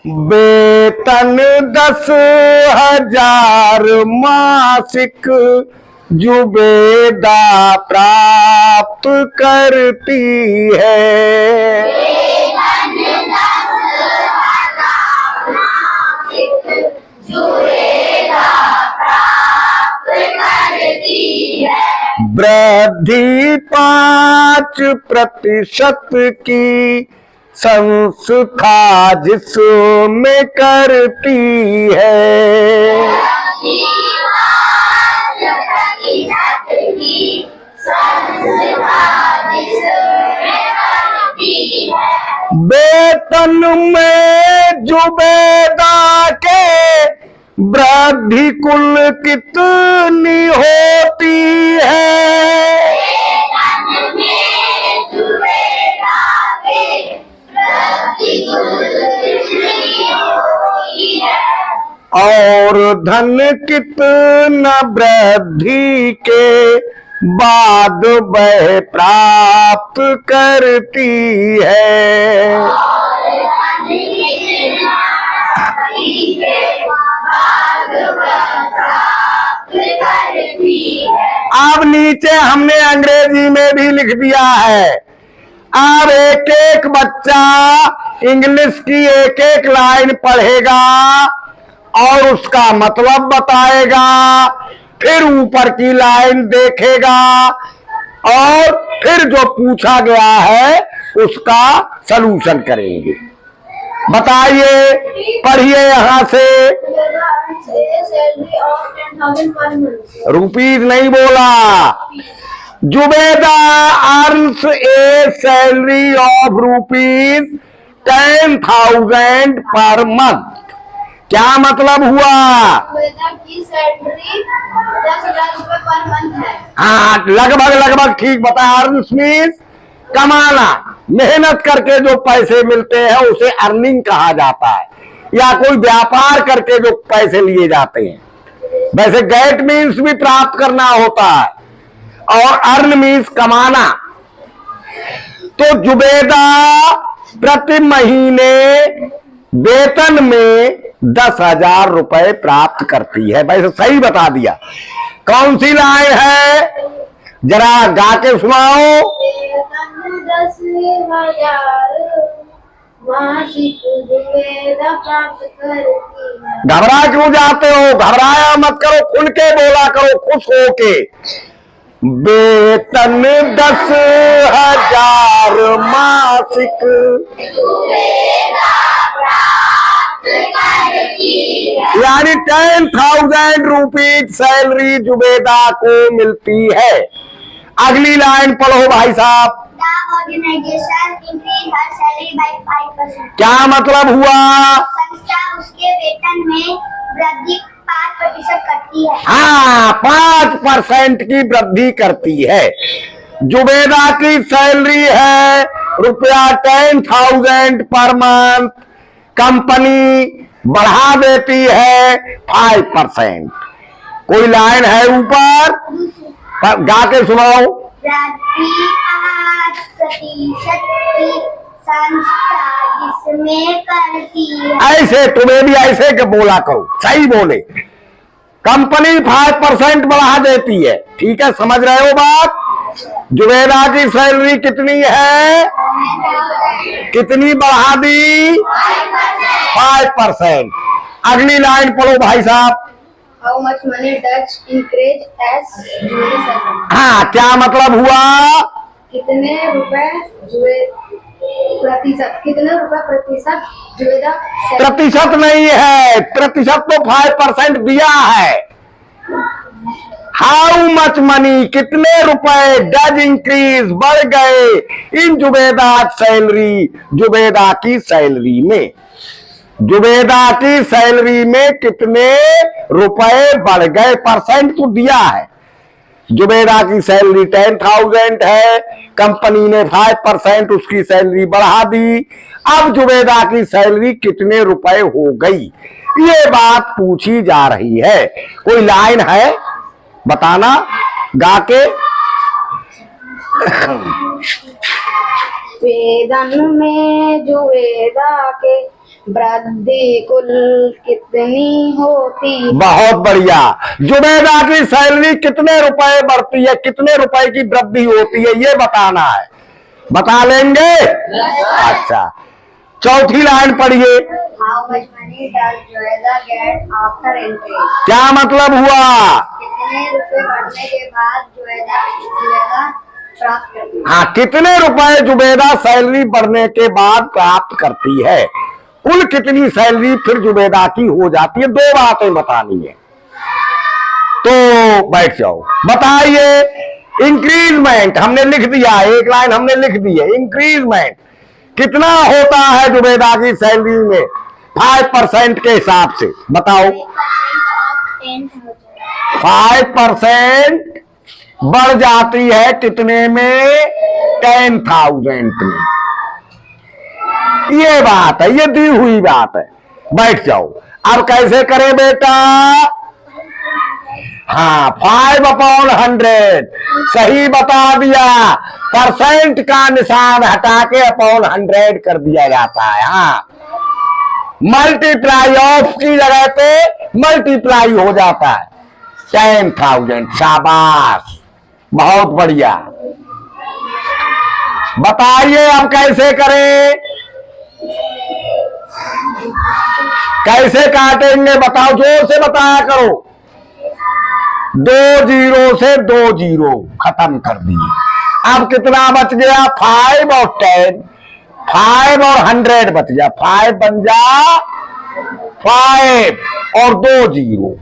वेतन 10,000 मासिक जुबेदा प्राप्त करती है। वृद्धि 5% की संस्था जिसमें करती है। वेतन में जुबेदा के वृद्धि कुल कितनी होती है? और धन कितना वृद्धि के बाद वह प्राप्त करती है। अब नीचे हमने अंग्रेजी में भी लिख दिया है। अब एक एक बच्चा इंग्लिश की एक एक लाइन पढ़ेगा और उसका मतलब बताएगा, फिर ऊपर की लाइन देखेगा और फिर जो पूछा गया है उसका सलूशन करेंगे। बताइए, पढ़िए यहां से। रुपीज नहीं बोला। Zubeda earns a salary of ₹10,000 per month. क्या मतलब हुआ? जुबेदा की सैलरी 10,000 रुपए पर मंथ है। हाँ, लगभग ठीक बता। अर्न्स मीन्स कमाना, मेहनत करके जो पैसे मिलते हैं उसे अर्निंग कहा जाता है, या कोई व्यापार करके जो पैसे लिए जाते हैं। वैसे गेट मीन्स भी प्राप्त करना होता है और अर्न मीन्स कमाना। तो जुबेदा प्रति महीने वेतन में 10,000 रुपए प्राप्त करती है। वैसे सही बता दिया। कौन सी लाइन है, जरा गा के सुनाओ। 10,000 मासिक जुबेदा प्राप्त करती है। घबरा क्यों जाते हो? घबराया मत करो, खुल के बोला करो, खुश होके। वेतन 10,000 मासिक यानी 10,000 रुपीज सैलरी जुबेदा को मिलती है। अगली लाइन पढ़ो भाई साहब। Organization increase her salary by 5%। क्या मतलब हुआ? संस्था उसके वेतन में वृद्धि 5% करती है। हाँ, 5% की वृद्धि करती है। जुबेदा की सैलरी है ₹10,000 पर मंथ, कंपनी बढ़ा देती है 5%। कोई लाइन है ऊपर, गा के सुनाओ। वृद्धि 5% की संस्था जिसमें करती है। ऐसे तुम्हें भी ऐसे के बोला करो, सही बोले। कंपनी 5% बढ़ा देती है। ठीक है, समझ रहे हो बात? जुबेदा की सैलरी कितनी है? कितनी बढ़ा दी? 5%। अगली लाइन पढ़ो भाई साहब। How much money does increase as Zubeda salary? हाँ, क्या मतलब हुआ? कितने रुपए प्रतिशत जुबेदा प्रतिशत नहीं है, प्रतिशत तो 5% दिया है। हाउ मच मनी, कितने रुपए, डज इंक्रीज, बढ़ गए, इन जुबेदा सैलरी, जुबेदा की सैलरी में। जुबेदा की सैलरी में कितने रुपए बढ़ गए, परसेंट तो दिया है। जुबेदा की सैलरी 10,000 है, कंपनी ने 5% उसकी सैलरी बढ़ा दी। अब जुबेदा की सैलरी कितने रुपए हो गई, ये बात पूछी जा रही है। कोई लाइन है बताना गा के। वेतन में जुबेदा के वृद्धि कुल कितनी होती? बहुत बढ़िया। जुबैदा की सैलरी कितने रुपए बढ़ती है, कितने रुपए की वृद्धि होती है, ये बताना है। बता लेंगे? अच्छा, चौथी लाइन पढ़िए। How much money does Joeda get after increase? क्या मतलब हुआ? कितने रुपए बढ़ने के बाद जुबैदा प्राप्त करती है? हाँ, कितने रुपए जुबैदा सैलरी बढ़ने के बाद प्राप्त करती है, कुल कितनी सैलरी फिर जुबैदा की हो जाती है, दो बातें बतानी है। तो बैठ जाओ, बताइए। इंक्रीजमेंट हमने लिख दिया, एक लाइन हमने लिख दी है। इंक्रीजमेंट कितना होता है जुबैदा की सैलरी में 5% के हिसाब से, बताओ। 5% बढ़ जाती है कितने में? 10,000 में। ये बात है, ये दी हुई बात है। बैठ जाओ। अब कैसे करें बेटा? हाँ, 5/100 सही बता दिया। परसेंट का निशान हटा के अपॉन 100 कर दिया जाता है। हाँ, मल्टीप्लाई ऑफ की जगह पे मल्टीप्लाई हो जाता है। 10,000। शाबाश, बहुत बढ़िया। बताइए अब कैसे करें, कैसे काटेंगे? बताओ, जोर से बताया करो। 2 जीरो से 2 जीरो खत्म कर दिए। अब कितना बच गया? 5 और 10, 5 और 100 बच गया। 5 बन जा 5 और 2 जीरो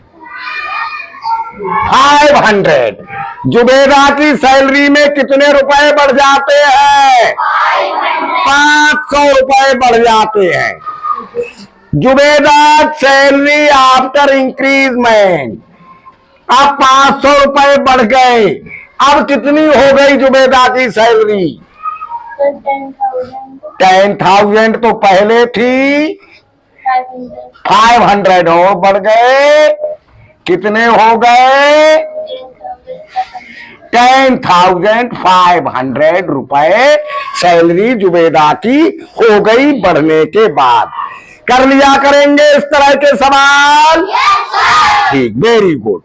500। जुबैदा की सैलरी में कितने रुपए बढ़ जाते हैं? 500 रुपए बढ़ जाते हैं। Zubaida salary after increment. अब 500 रुपए बढ़ गए। अब कितनी हो गई जुबैदा की सैलरी? 10,000 तो पहले थी, 500 और बढ़ गए। कितने हो गए? 10,500 रुपए सैलरी जुबैदा की हो गई बढ़ने के बाद। कर लिया करेंगे इस तरह के सवाल? ठीक, वेरी गुड।